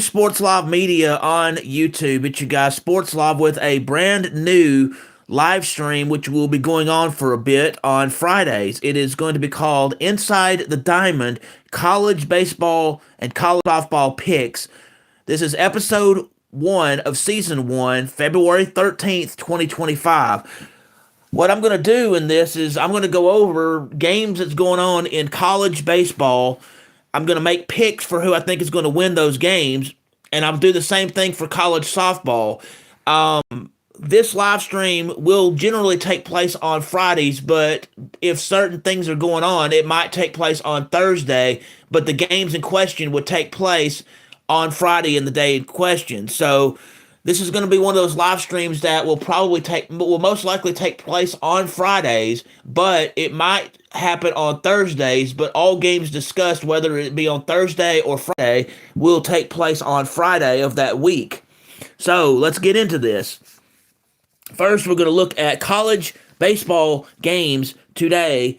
Sports Live Media on YouTube. It's you guys, Sports Live, with a brand new live stream, which will be going on for a bit on Fridays. It is going to be called Inside the Diamond College Baseball and College Softball Picks. This is episode one of season one, February 13th, 2025. What I'm going to do in this is I'm going to go over games that's going on in college baseball. I'm going to make picks for who I think is going to win those games, and I'll do the same thing for college softball. This live stream will generally take place on Fridays, but if certain things are going on, it might take place on Thursday, but the games in question would take place on Friday in the day in question. So this is going to be one of those live streams that will most likely take place on Fridays, but it might happen on Thursdays. But all games discussed, whether it be on Thursday or Friday, will take place on Friday of that week. So let's get into this. First, we're going to look at college baseball games today,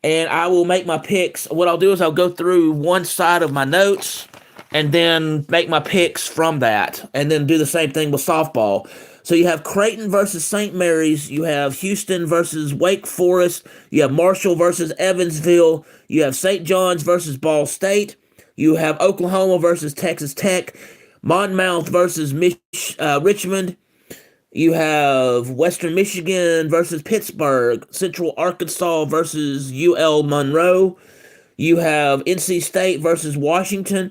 and I will make my picks. What I'll do is I'll go through one side of my notes and then make my picks from that, and then do the same thing with softball. So you have Creighton versus St. Mary's, you have Houston versus Wake Forest, you have Marshall versus Evansville, you have St. John's versus Ball State, you have Oklahoma versus Texas Tech, Monmouth versus Richmond, you have Western Michigan versus Pittsburgh, Central Arkansas versus UL Monroe, you have NC State versus Washington,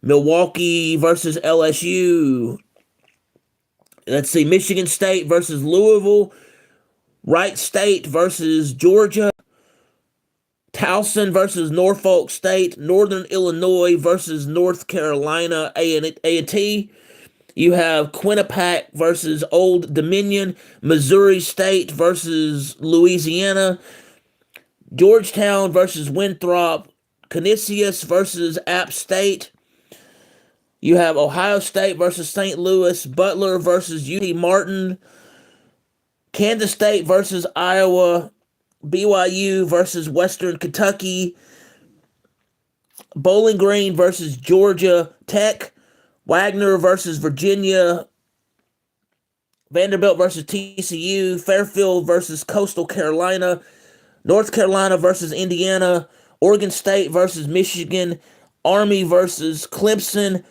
Milwaukee versus LSU. Let's see, Michigan State versus Louisville, Wright State versus Georgia, Towson versus Norfolk State, Northern Illinois versus North Carolina A&T. You have Quinnipiac versus Old Dominion, Missouri State versus Louisiana, Georgetown versus Winthrop, Canisius versus App State. You have Ohio State versus St. Louis, Butler versus UT Martin, Kansas State versus Iowa, BYU versus Western Kentucky, Bowling Green versus Georgia Tech, Wagner versus Virginia, Vanderbilt versus TCU, Fairfield versus Coastal Carolina, North Carolina versus Indiana, Oregon State versus Michigan, Army versus Clemson,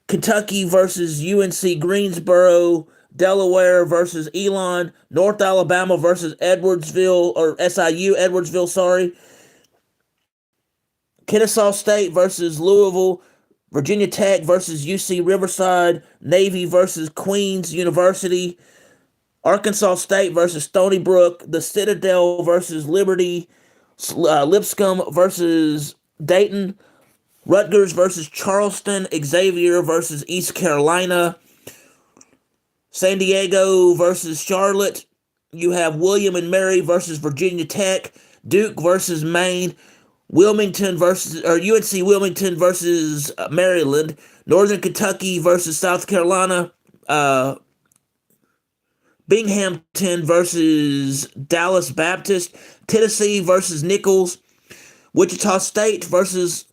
Kentucky versus UNC Greensboro, Delaware versus Elon, North Alabama versus Edwardsville, sorry. Kennesaw State versus Louisville, Virginia Tech versus UC Riverside, Navy versus Queens University, Arkansas State versus Stony Brook, the Citadel versus Liberty, Lipscomb versus Dayton, Rutgers versus Charleston, Xavier versus East Carolina, San Diego versus Charlotte. You have William and Mary versus Virginia Tech, Duke versus Maine, UNC Wilmington versus Maryland, Northern Kentucky versus South Carolina, Binghamton versus Dallas Baptist, Tennessee versus Nichols, Wichita State versus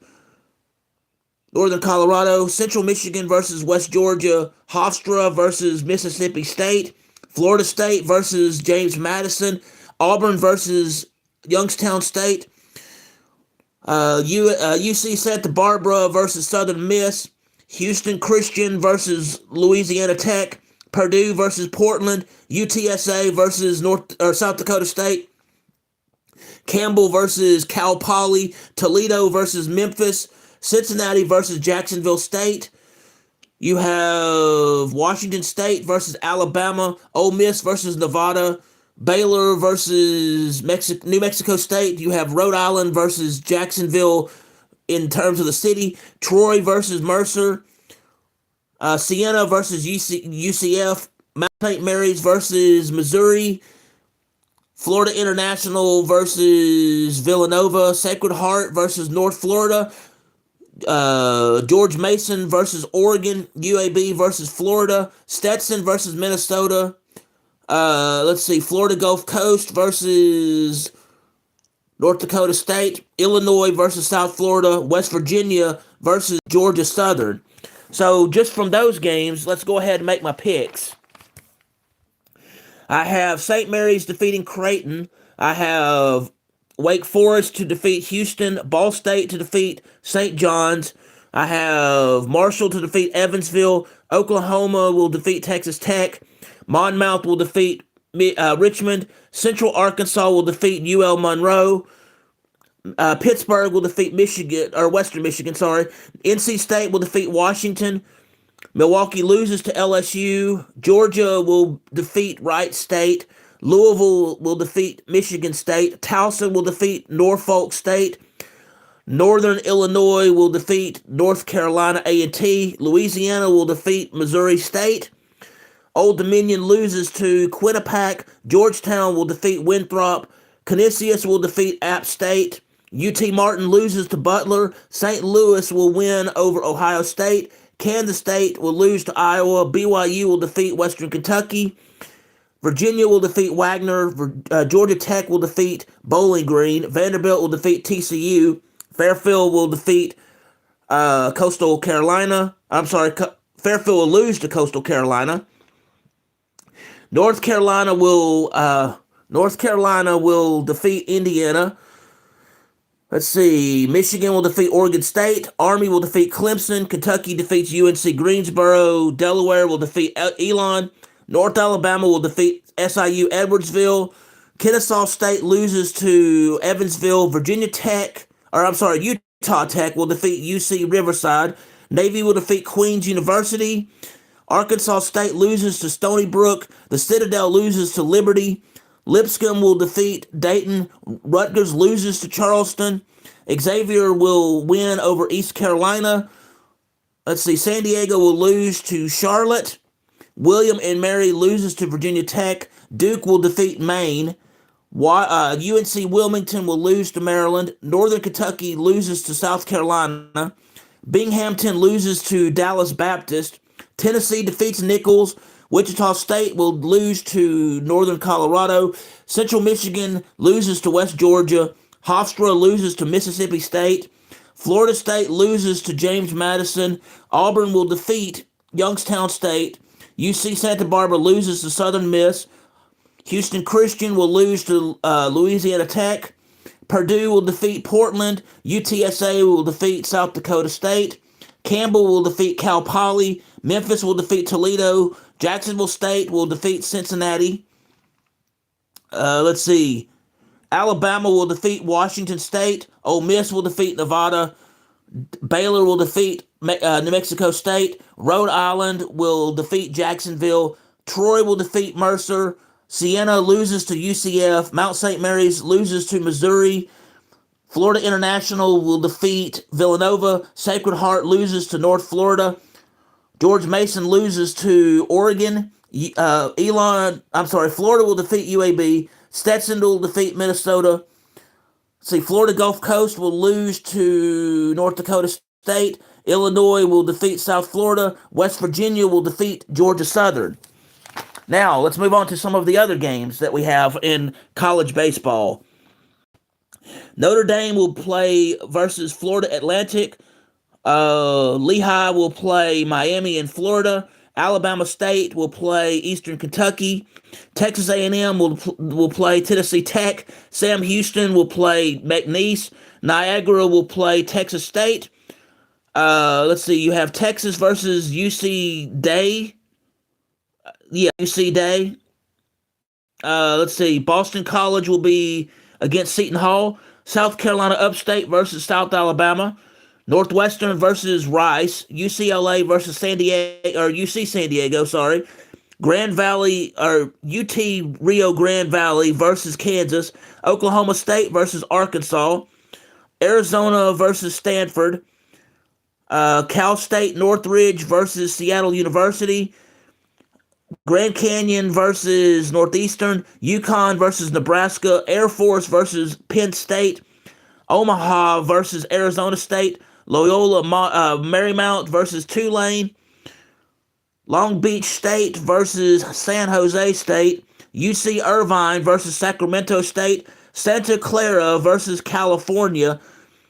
Northern Colorado, Central Michigan versus West Georgia, Hofstra versus Mississippi State, Florida State versus James Madison, Auburn versus Youngstown State, UC Santa Barbara versus Southern Miss, Houston Christian versus Louisiana Tech, Purdue versus Portland, UTSA versus South Dakota State, Campbell versus Cal Poly, Toledo versus Memphis, Cincinnati versus Jacksonville State. You have Washington State versus Alabama, Ole Miss versus Nevada, Baylor versus New Mexico State. You have Rhode Island versus Jacksonville in terms of the city, Troy versus Mercer, Siena versus UCF, Mount St. Mary's versus Missouri, Florida International versus Villanova, Sacred Heart versus North Florida, George Mason versus Oregon, UAB versus Florida, Stetson versus Minnesota, Florida Gulf Coast versus North Dakota State, Illinois versus South Florida, West Virginia versus Georgia Southern. So just from those games, let's go ahead and make my picks. I have St. Mary's defeating Creighton. I have Wake Forest to defeat Houston. Ball State to defeat St. John's. I have Marshall to defeat Evansville. Oklahoma will defeat Texas Tech. Monmouth will defeat Richmond. Central Arkansas will defeat UL Monroe. Pittsburgh will defeat Michigan, or Western Michigan, sorry. NC State will defeat Washington. Milwaukee loses to LSU. Georgia will defeat Wright State. Louisville will defeat Michigan State. Towson will defeat Norfolk State. Northern Illinois will defeat North Carolina A&T. Louisiana will defeat Missouri State. Old Dominion loses to Quinnipiac. Georgetown will defeat Winthrop. Canisius will defeat App State. UT Martin loses to Butler. St. Louis will win over Ohio State. Kansas State will lose to Iowa. BYU will defeat Western Kentucky. Virginia will defeat Wagner. Georgia Tech will defeat Bowling Green. Vanderbilt will defeat TCU. Fairfield will defeat Coastal Carolina. I'm sorry, Fairfield will lose to Coastal Carolina. North Carolina will defeat Indiana. Let's see. Michigan will defeat Oregon State. Army will defeat Clemson. Kentucky defeats UNC Greensboro. Delaware will defeat Elon. North Alabama will defeat SIU Edwardsville. Kennesaw State loses to Evansville. Utah Tech will defeat UC Riverside. Navy will defeat Queens University. Arkansas State loses to Stony Brook. The Citadel loses to Liberty. Lipscomb will defeat Dayton. Rutgers loses to Charleston. Xavier will win over East Carolina. Let's see. San Diego will lose to Charlotte. William and Mary loses to Virginia Tech. Duke will defeat Maine. UNC Wilmington will lose to Maryland. Northern Kentucky loses to South Carolina. Binghamton loses to Dallas Baptist. Tennessee defeats Nichols. Wichita State will lose to Northern Colorado. Central Michigan loses to West Georgia. Hofstra loses to Mississippi State. Florida State loses to James Madison. Auburn will defeat Youngstown State. UC Santa Barbara loses to Southern Miss. Houston Christian will lose to Louisiana Tech. Purdue will defeat Portland. UTSA will defeat South Dakota State. Campbell will defeat Cal Poly. Memphis will defeat Toledo. Jacksonville State will defeat Cincinnati. Let's see. Alabama will defeat Washington State. Ole Miss will defeat Nevada. Baylor will defeat New Mexico State. Rhode Island will defeat Jacksonville. Troy will defeat Mercer. Siena loses to UCF. Mount St. Mary's loses to Missouri. Florida International will defeat Villanova. Sacred Heart loses to North Florida. George Mason loses to Oregon. Florida will defeat UAB. Stetson will defeat Minnesota. Florida Gulf Coast will lose to North Dakota State. Illinois will defeat South Florida. West Virginia will defeat Georgia Southern. Now, let's move on to some of the other games that we have in college baseball. Notre Dame will play versus Florida Atlantic. Lehigh will play Miami in Florida. Alabama State will play Eastern Kentucky. Texas A&M will play Tennessee Tech. Sam Houston will play McNeese. Niagara will play Texas State. Let's see. You have Texas versus UC Day. UC Day. Let's see. Boston College will be against Seton Hall. South Carolina Upstate versus South Alabama. Northwestern versus Rice. UCLA versus UC San Diego, sorry. Grand Valley, or UT Rio Grande Valley versus Kansas. Oklahoma State versus Arkansas. Arizona versus Stanford. Cal State Northridge versus Seattle University. Grand Canyon versus Northeastern. UConn versus Nebraska. Air Force versus Penn State. Omaha versus Arizona State. Loyola Marymount versus Tulane. Long Beach State versus San Jose State. UC Irvine versus Sacramento State. Santa Clara versus California.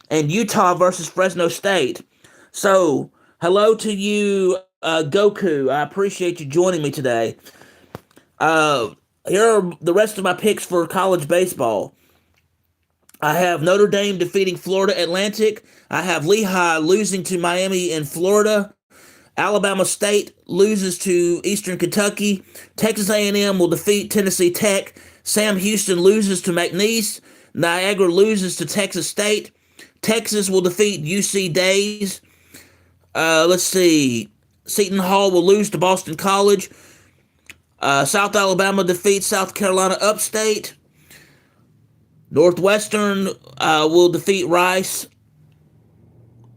And Utah versus Fresno State. So, Hello to you, Goku. I appreciate you joining me today. Uh, Here are the rest of my picks for college baseball. I have Notre Dame defeating Florida Atlantic. I have Lehigh losing to Miami in Florida. Alabama State loses to Eastern Kentucky. Texas A&M will defeat Tennessee Tech. Sam Houston loses to McNeese. Niagara loses to Texas State. Texas will defeat UC Days. Let's see. Seton Hall will lose to Boston College. South Alabama defeats South Carolina Upstate. Northwestern will defeat Rice.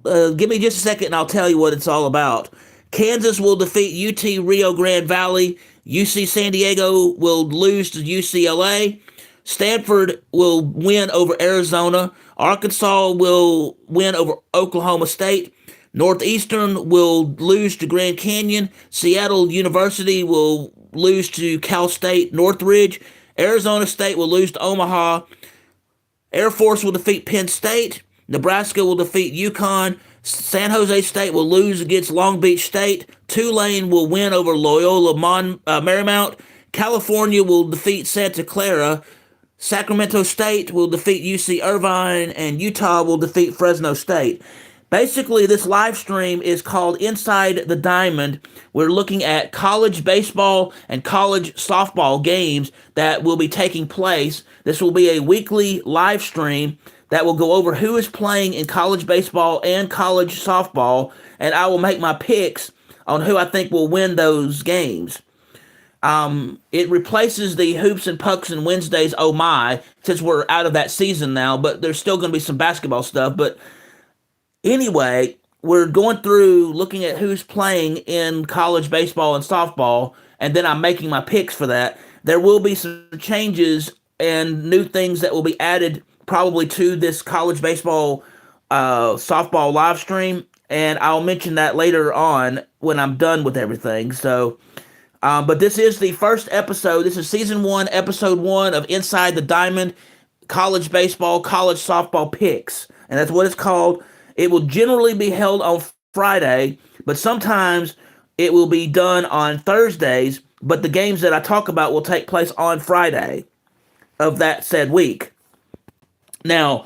Give me just a second and I'll tell you what it's all about. Kansas will defeat UT Rio Grande Valley. UC San Diego will lose to UCLA. Stanford will win over Arizona. Arkansas will win over Oklahoma State. Northeastern will lose to Grand Canyon. Seattle University will lose to Cal State Northridge. Arizona State will lose to Omaha. Air Force will defeat Penn State. Nebraska will defeat UConn. San Jose State will lose against Long Beach State. Tulane will win over Loyola Marymount. California will defeat Santa Clara. Sacramento State will defeat UC Irvine. And Utah will defeat Fresno State. Basically, this live stream is called Inside the Diamond. We're looking at college baseball and college softball games that will be taking place. This will be a weekly live stream that will go over who is playing in college baseball and college softball, and I will make my picks on who I think will win those games. It replaces the Hoops and Pucks and Wednesdays, oh my, since we're out of that season now, but there's still going to be some basketball stuff. But anyway, we're going through looking at who's playing in college baseball and softball, and then I'm making my picks for that. There will be some changes and new things that will be added probably to this college baseball softball live stream, and I'll mention that later on when I'm done with everything. So, but this is the first episode. This is season 1, episode 1 of Inside the Diamond college baseball, college softball picks, and that's what it's called. It will generally be held on Friday, but sometimes it will be done on Thursdays, but the games that I talk about will take place on Friday of that said week. Now,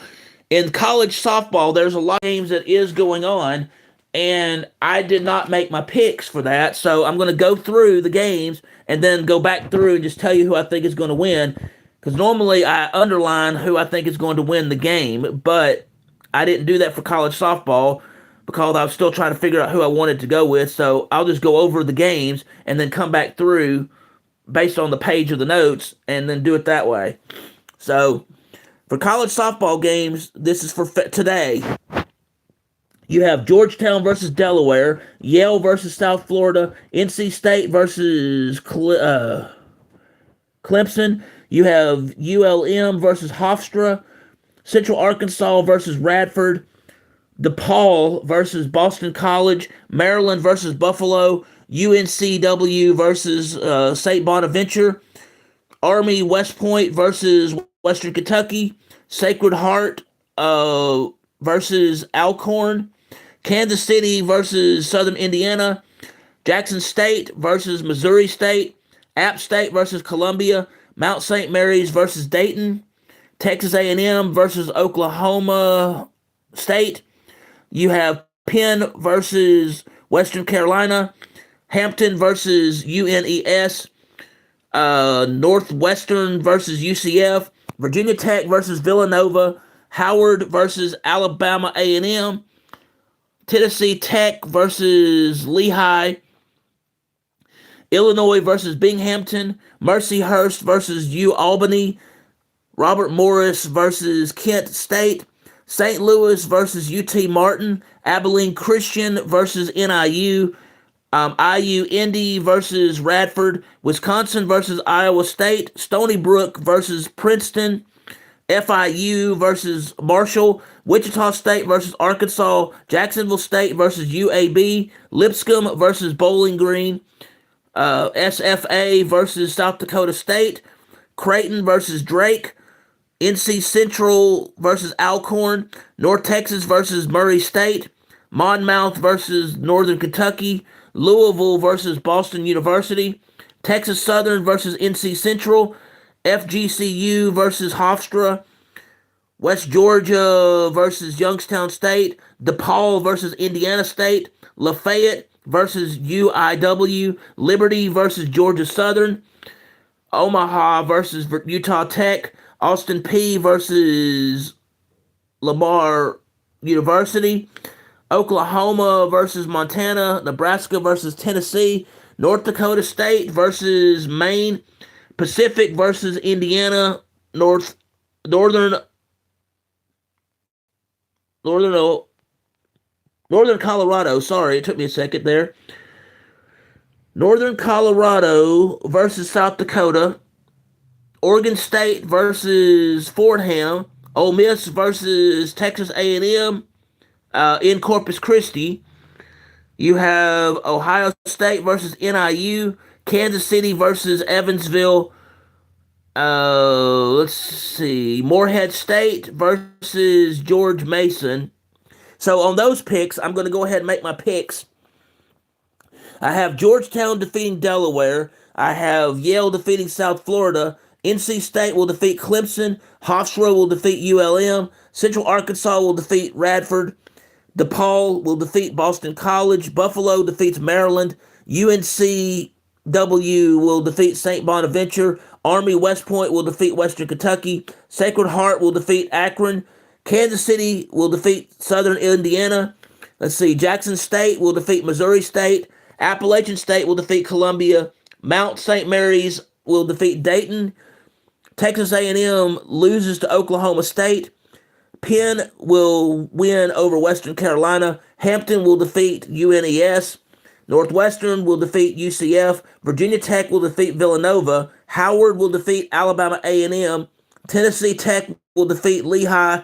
in college softball, there's a lot of games that is going on, and I did not make my picks for that, so I'm going to go through the games and then go back through and just tell you who I think is going to win, because normally I underline who I think is going to win the game, but I didn't do that for college softball because I was still trying to figure out who I wanted to go with, so I'll just go over the games and then come back through based on the page of the notes and then do it that way. So, for college softball games, this is for today. You have Georgetown versus Delaware, Yale versus South Florida, NC State versus Clemson. You have ULM versus Hofstra, Central Arkansas versus Radford, DePaul versus Boston College, Maryland versus Buffalo, UNCW versus St. Bonaventure, Army West Point versus Western Kentucky, Sacred Heart versus Alcorn, Kansas City versus Southern Indiana, Jackson State versus Missouri State, App State versus Columbia, Mount St. Mary's versus Dayton, Texas A&M versus Oklahoma State. You have Penn versus Western Carolina, Hampton versus UNES, Northwestern versus UCF, Virginia Tech versus Villanova, Howard versus Alabama A&M, Tennessee Tech versus Lehigh, Illinois versus Binghamton, Mercyhurst versus UAlbany, Robert Morris versus Kent State, St. Louis versus UT Martin, Abilene Christian versus NIU, IU Indy versus Radford, Wisconsin versus Iowa State, Stony Brook versus Princeton, FIU versus Marshall, Wichita State versus Arkansas, Jacksonville State versus UAB, Lipscomb versus Bowling Green, SFA versus South Dakota State, Creighton versus Drake, NC Central versus Alcorn, North Texas versus Murray State, Monmouth versus Northern Kentucky, Louisville versus Boston University, Texas Southern versus NC Central, FGCU versus Hofstra, West Georgia versus Youngstown State, DePaul versus Indiana State, Lafayette versus UIW, Liberty versus Georgia Southern, Omaha versus Utah Tech, Austin P versus Lamar University, Oklahoma versus Montana, Nebraska versus Tennessee, North Dakota State versus Maine, Pacific versus Indiana, Northern Northern Northern Colorado. Sorry, it took me a second there. Northern Colorado versus South Dakota, Oregon State versus Fordham, Ole Miss versus Texas A&M in Corpus Christi. You have Ohio State versus NIU, Kansas City versus Evansville. Let's see, Morehead State versus George Mason. So on those picks, I'm going to go ahead and make my picks. I have Georgetown defeating Delaware. I have Yale defeating South Florida. NC State will defeat Clemson. Hofstra will defeat ULM. Central Arkansas will defeat Radford. DePaul will defeat Boston College. Buffalo defeats Maryland. UNCW will defeat St. Bonaventure. Army West Point will defeat Western Kentucky. Sacred Heart will defeat Akron. Kansas City will defeat Southern Indiana. Let's see. Jackson State will defeat Missouri State. Appalachian State will defeat Columbia. Mount St. Mary's will defeat Dayton. Texas A&M loses to Oklahoma State. Penn will win over Western Carolina. Hampton will defeat UNES. Northwestern will defeat UCF. Virginia Tech will defeat Villanova. Howard will defeat Alabama A&M. Tennessee Tech will defeat Lehigh.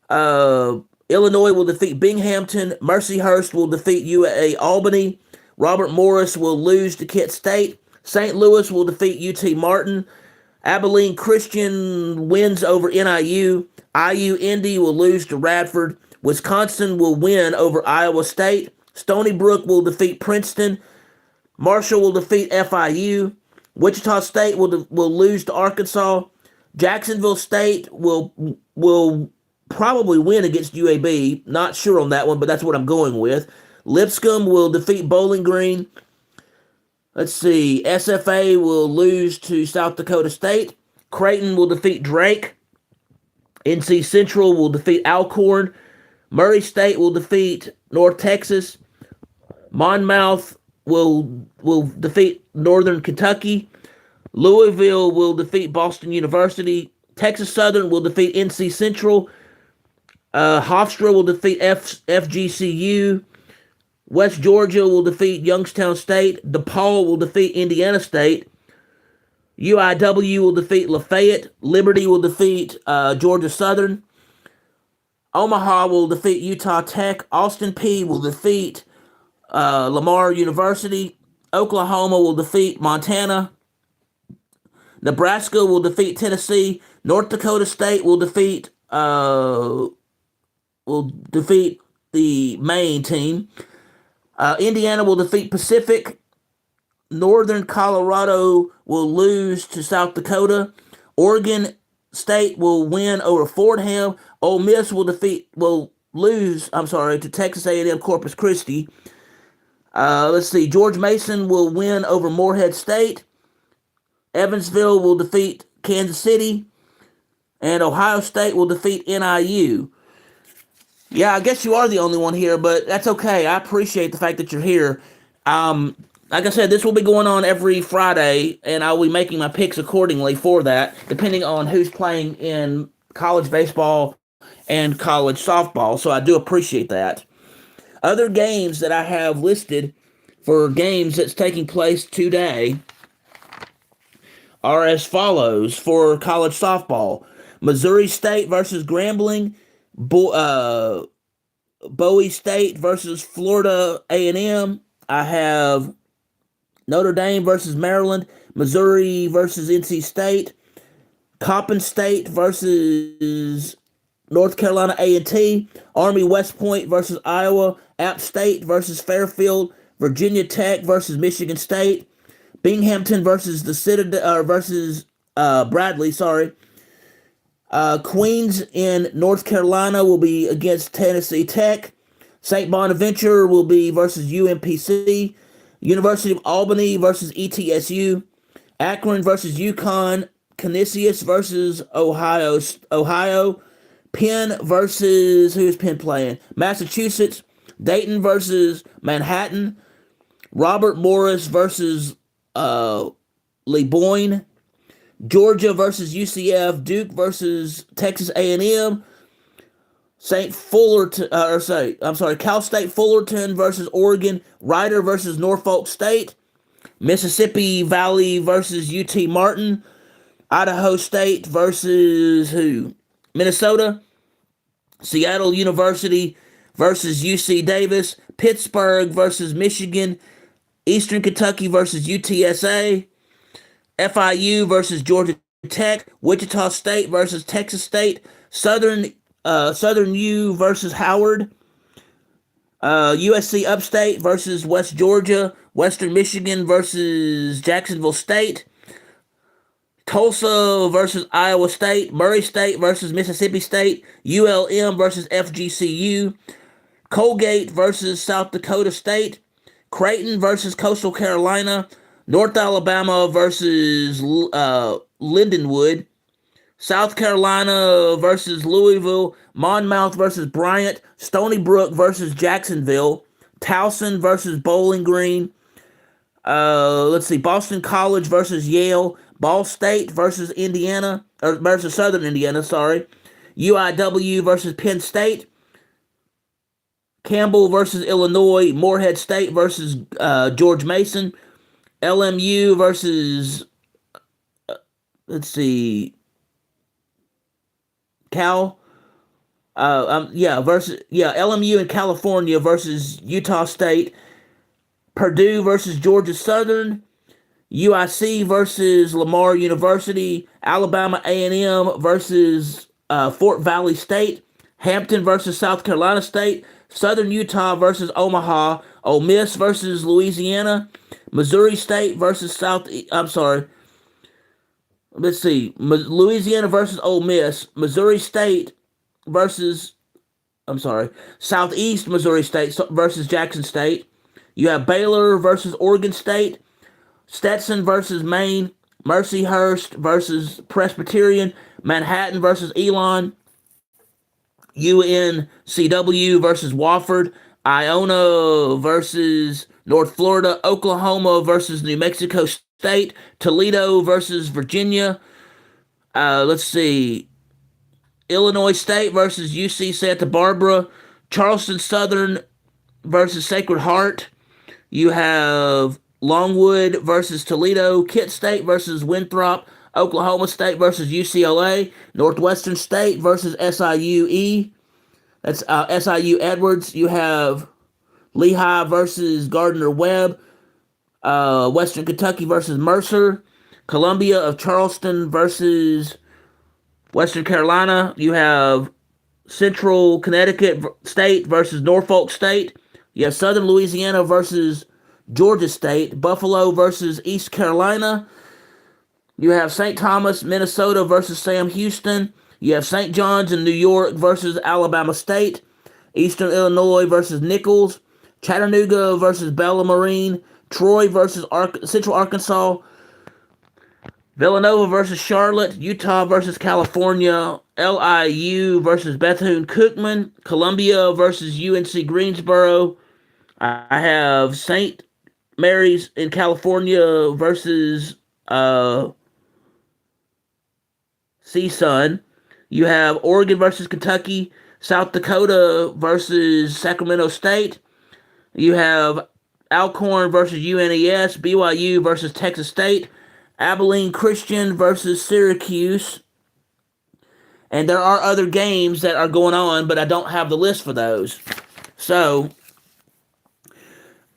Illinois will defeat Binghamton. Mercyhurst will defeat UA Albany. Robert Morris will lose to Kent State. St. Louis will defeat UT Martin. Abilene Christian wins over NIU. IU Indy will lose to Radford. Wisconsin will win over Iowa State. Stony Brook will defeat Princeton. Marshall will defeat FIU. Wichita State will lose to Arkansas. Jacksonville State will probably win against UAB. Not sure on that one, but that's what I'm going with. Lipscomb will defeat Bowling Green. Let's see. SFA will lose to South Dakota State. Creighton will defeat Drake. NC Central will defeat Alcorn. Murray State will defeat North Texas. Monmouth will defeat Northern Kentucky. Louisville will defeat Boston University. Texas Southern will defeat NC Central. Hofstra will defeat FGCU. West Georgia will defeat Youngstown State. DePaul will defeat Indiana State. UIW will defeat Lafayette. Liberty will defeat Georgia Southern. Omaha will defeat Utah Tech. Austin P will defeat Lamar University. Oklahoma will defeat Montana. Nebraska will defeat Tennessee. North Dakota State will defeat the Maine team. Indiana will defeat Pacific. Northern Colorado will lose to South Dakota. Oregon State will win over Fordham. Ole Miss will lose to Texas A&M Corpus Christi. Let's see. George Mason will win over Morehead State. Evansville will defeat Kansas City. And Ohio State will defeat NIU. Yeah, I guess you are the only one here, but that's okay. I appreciate the fact that you're here. Like I said, this will be going on every Friday, and I'll be making my picks accordingly for that, depending on who's playing in college baseball and college softball. So I do appreciate that. Other games that I have listed for games that's taking place today are as follows for college softball. Missouri State versus Grambling. Bowie State versus Florida A&M. I have Notre Dame versus Maryland. Missouri versus NC State. Coppin State versus North Carolina A&T, Army West Point versus Iowa, App State versus Fairfield, Virginia Tech versus Michigan State, Binghamton versus the Citadel versus Bradley. Sorry, Queens in North Carolina will be against Tennessee Tech. St. Bonaventure will be versus UMPC. University of Albany versus ETSU. Akron versus UConn. Canisius versus Ohio. Penn versus who's Penn playing? Massachusetts. Dayton versus Manhattan. Robert Morris versus Le Boyne. Georgia versus UCF. Duke versus Texas A&M. Cal State Fullerton versus Oregon. Rider versus Norfolk State. Mississippi Valley versus UT Martin. Idaho State versus who? Minnesota. Seattle University versus UC Davis. Pittsburgh versus Michigan. Eastern Kentucky versus UTSA. FIU versus Georgia Tech. Wichita State versus Texas State. Southern U versus Howard. USC Upstate versus West Georgia. Western Michigan versus Jacksonville State. Tulsa versus Iowa State. Murray State versus Mississippi State. ULM versus FGCU. Colgate versus South Dakota State. Creighton versus Coastal Carolina. North Alabama versus Lindenwood. South Carolina versus Louisville. Monmouth versus Bryant. Stony Brook versus Jacksonville. Towson versus Bowling Green. Boston College versus Yale. Ball State versus Indiana, or versus Southern Indiana, sorry. UIW versus Penn State. Campbell versus Illinois. Morehead State versus George Mason. LMU versus, Cal. LMU in California versus Utah State. Purdue versus Georgia Southern. UIC versus Lamar University. Alabama A&M versus Fort Valley State. Hampton versus South Carolina State. Southern Utah versus Omaha. Ole Miss versus Louisiana. Missouri State versus Louisiana versus Ole Miss. Missouri State versus, Southeast Missouri State versus Jackson State. You have Baylor versus Oregon State. Stetson versus Maine. Mercyhurst versus Presbyterian. Manhattan versus Elon. UNCW versus Wofford. Iona versus North Florida. Oklahoma versus New Mexico State. Toledo versus Virginia. Illinois State versus UC Santa Barbara. Charleston Southern versus Sacred Heart. You have Longwood versus Toledo. Kent State versus Winthrop. Oklahoma State versus UCLA. Northwestern State versus SIUE. That's SIU Edwards. You have Lehigh versus Gardner-Webb. Western Kentucky versus Mercer. Columbia of Charleston versus Western Carolina. You have Central Connecticut State versus Norfolk State. You have Southern Louisiana versus Georgia State. Buffalo versus East Carolina. You have St. Thomas, Minnesota versus Sam Houston. You have St. John's in New York versus Alabama State. Eastern Illinois versus Nichols. Chattanooga versus Bella Marine. Troy versus Central Arkansas. Villanova versus Charlotte. Utah versus California. LIU versus Bethune-Cookman. Columbia versus UNC Greensboro. I have St. Mary's in California versus CSUN. You have Oregon versus Kentucky. South Dakota versus Sacramento State. You have Alcorn versus UNES. BYU versus Texas State. Abilene Christian versus Syracuse. And there are other games that are going on, but I don't have the list for those. So,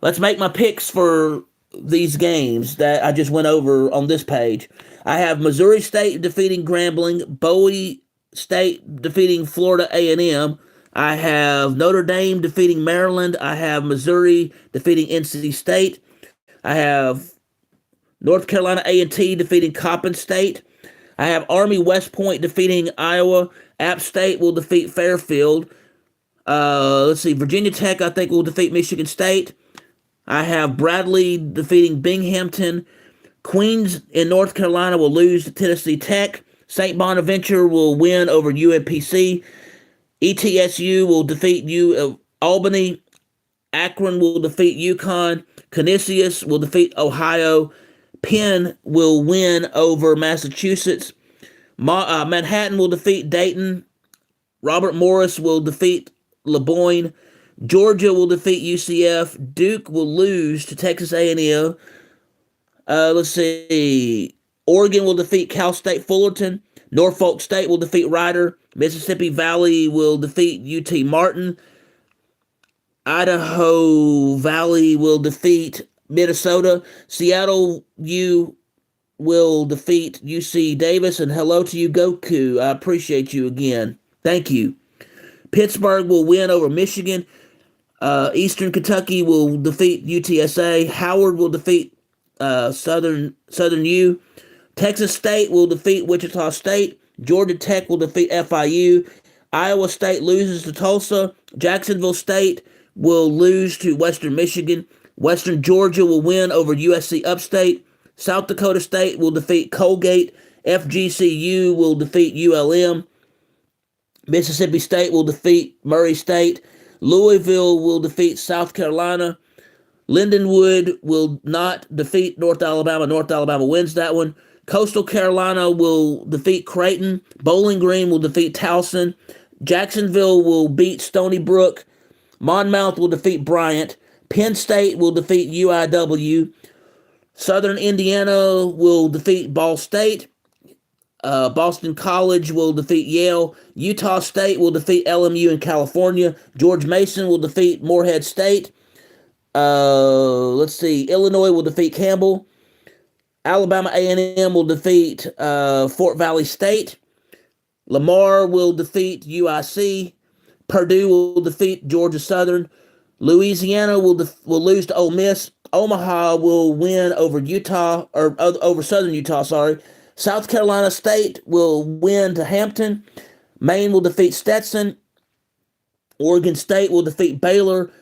let's make my picks for these games that I just went over on this page. I have Missouri State defeating Grambling. Bowie State defeating Florida A&M. I have Notre Dame defeating Maryland. I have Missouri defeating NC State. I have North Carolina A&T defeating Coppin State. I have Army West Point defeating Iowa. App State will defeat Fairfield. Let's see. Virginia Tech, I think, will defeat Michigan State. I have Bradley defeating Binghamton. Queens in North Carolina will lose to Tennessee Tech. St. Bonaventure will win over UMPC. ETSU will defeat Albany. Akron will defeat UConn. Canisius will defeat Ohio. Penn will win over Massachusetts. Manhattan will defeat Dayton. Robert Morris will defeat LeBoyne. Georgia will defeat UCF. Duke will lose to Texas A&M. Let's see. Oregon will defeat Cal State Fullerton. Norfolk State will defeat Rider. Mississippi Valley will defeat UT Martin. Idaho Valley will defeat Minnesota. Seattle U will defeat UC Davis. And hello to you, Goku. I appreciate you again. Thank you. Pittsburgh will win over Michigan. Eastern Kentucky will defeat UTSA. Howard will defeat Southern U. Texas State will defeat Wichita State. Georgia Tech will defeat FIU. Iowa State loses to Tulsa. Jacksonville State will lose to Western Michigan. Western Georgia will win over USC Upstate. South Dakota State will defeat Colgate. FGCU will defeat ULM. Mississippi State will defeat Murray State. Louisville will defeat South Carolina. Lindenwood will not defeat North Alabama. North Alabama wins that one. Coastal Carolina will defeat Creighton. Bowling Green will defeat Towson. Jacksonville will beat Stony Brook. Monmouth will defeat Bryant. Penn State will defeat UIW. Southern Indiana will defeat Ball State. Boston College will defeat Yale. Utah State will defeat LMU in California. George Mason will defeat Morehead State. Let's see. Illinois will defeat Campbell. Alabama A&M will defeat Fort Valley State. Lamar will defeat UIC. Purdue will defeat Georgia Southern. Louisiana will lose to Ole Miss. Omaha will win over over Southern Utah. Sorry. South Carolina State will win to Hampton. Maine will defeat Stetson. Oregon State will defeat Baylor.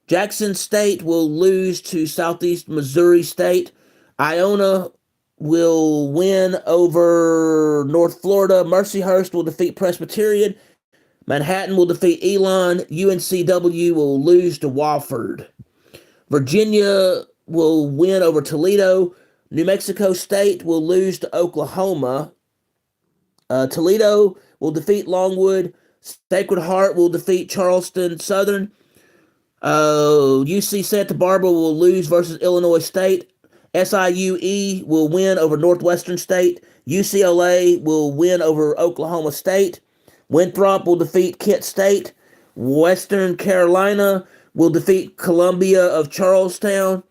Jackson State will lose to Southeast Missouri State. Iona will win over North Florida. Mercyhurst will defeat Presbyterian. Manhattan will defeat Elon. UNCW will lose to Wofford. Virginia will win over Toledo. New Mexico State will lose to Oklahoma. Toledo will defeat Longwood. Sacred Heart will defeat Charleston Southern. UC Santa Barbara will lose versus Illinois State. SIUE will win over Northwestern State. UCLA will win over Oklahoma State. Winthrop will defeat Kent State. Western Carolina will defeat Columbia of Charlestown.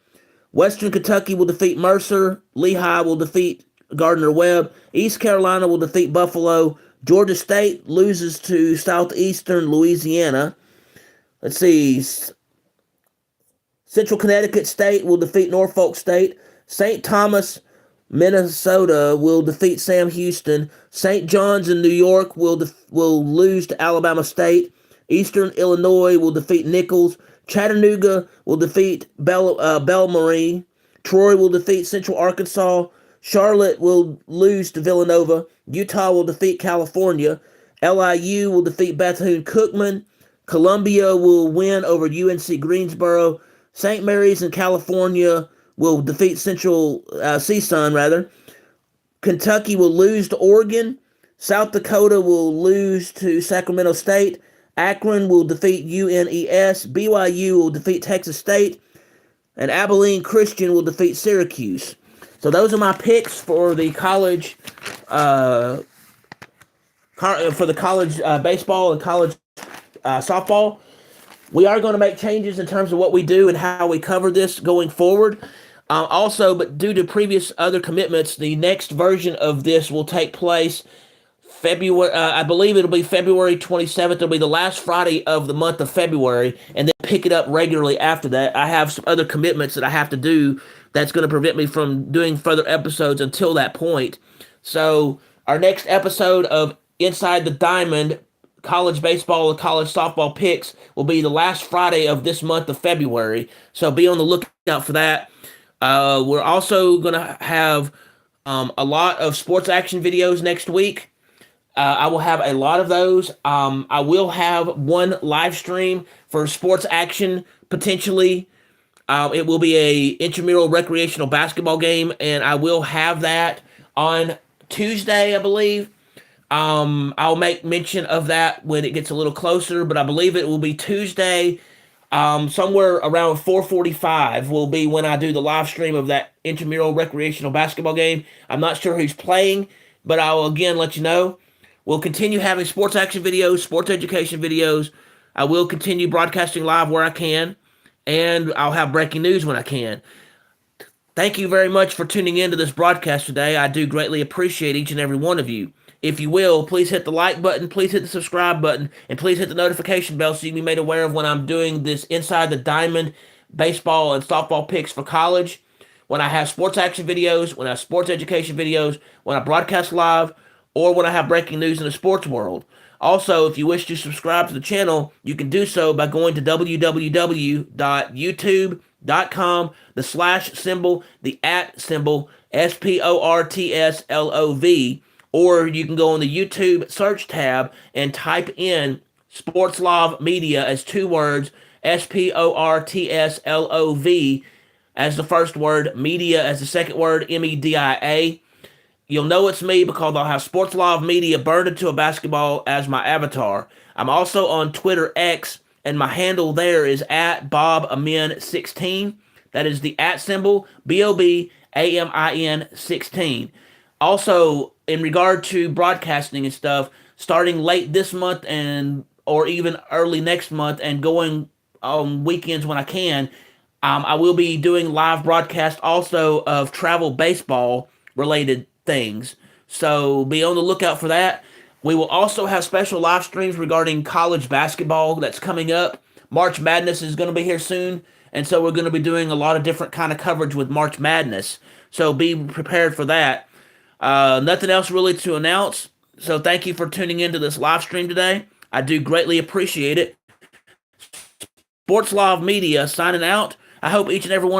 Western Kentucky will defeat Mercer. Lehigh will defeat Gardner-Webb. East Carolina will defeat Buffalo. Georgia State loses to Southeastern Louisiana. Let's see. Central Connecticut State will defeat Norfolk State. St. Thomas, Minnesota will defeat Sam Houston. St. John's in New York will lose to Alabama State. Eastern Illinois will defeat Nichols. Chattanooga will defeat Belmarine. Troy will defeat Central Arkansas. Charlotte will lose to Villanova. Utah will defeat California. LIU will defeat Bethune-Cookman. Columbia will win over UNC Greensboro. St. Mary's in California will defeat CSUN rather. Kentucky will lose to Oregon. South Dakota will lose to Sacramento State. Akron will defeat UNES. BYU will defeat Texas State. And Abilene Christian will defeat Syracuse. So those are my picks for the college baseball and college softball. We are going to make changes in terms of what we do and how we cover this going forward. But due to previous other commitments, the next version of this will take place February. I believe it'll be February 27th. It'll be the last Friday of the month of February, and then pick it up regularly after that. I have some other commitments that I have to do that's going to prevent me from doing further episodes until that point. So our next episode of Inside the Diamond college baseball and college softball picks will be the last Friday of this month of February. So be on the lookout for that. We're also going to have a lot of sports action videos next week. I will have a lot of those. I will have one live stream for sports action potentially. It will be a intramural recreational basketball game, and I will have that on Tuesday, I believe. I'll make mention of that when it gets a little closer, but I believe it will be Tuesday, somewhere around 4:45 will be when I do the live stream of that intramural recreational basketball game. I'm not sure who's playing, but I'll again let you know. We'll continue having sports action videos, sports education videos. I will continue broadcasting live where I can, and I'll have breaking news when I can. Thank you very much for tuning in to this broadcast today. I do greatly appreciate each and every one of you. If you will, please hit the like button, please hit the subscribe button, and please hit the notification bell so you can be made aware of when I'm doing this Inside the Diamond baseball and softball picks for college, when I have sports action videos, when I have sports education videos, when I broadcast live, or when I have breaking news in the sports world. Also, if you wish to subscribe to the channel, you can do so by going to www.youtube.com, the slash symbol, the at symbol, SPORTSLOV, or you can go on the YouTube search tab and type in Sportslov Media as two words, SPORTSLOV as the first word, media as the second word, MEDIA. You'll know it's me because I'll have Sportslov Media burned into a basketball as my avatar. I'm also on Twitter X, and my handle there is at BobAmin16. That is the at symbol, BOBAMIN 16. Also, in regard to broadcasting and stuff, starting late this month and or even early next month and going on weekends when I can, I will be doing live broadcast also of travel baseball related things. So be on the lookout for that. We will also have special live streams regarding college basketball that's coming up. March Madness is going to be here soon, and so we're going to be doing a lot of different kind of coverage with March Madness. So be prepared for that. Nothing else really to announce. So thank you for tuning into this live stream today. I do greatly appreciate it. Sportslov Media signing out. I hope each and every one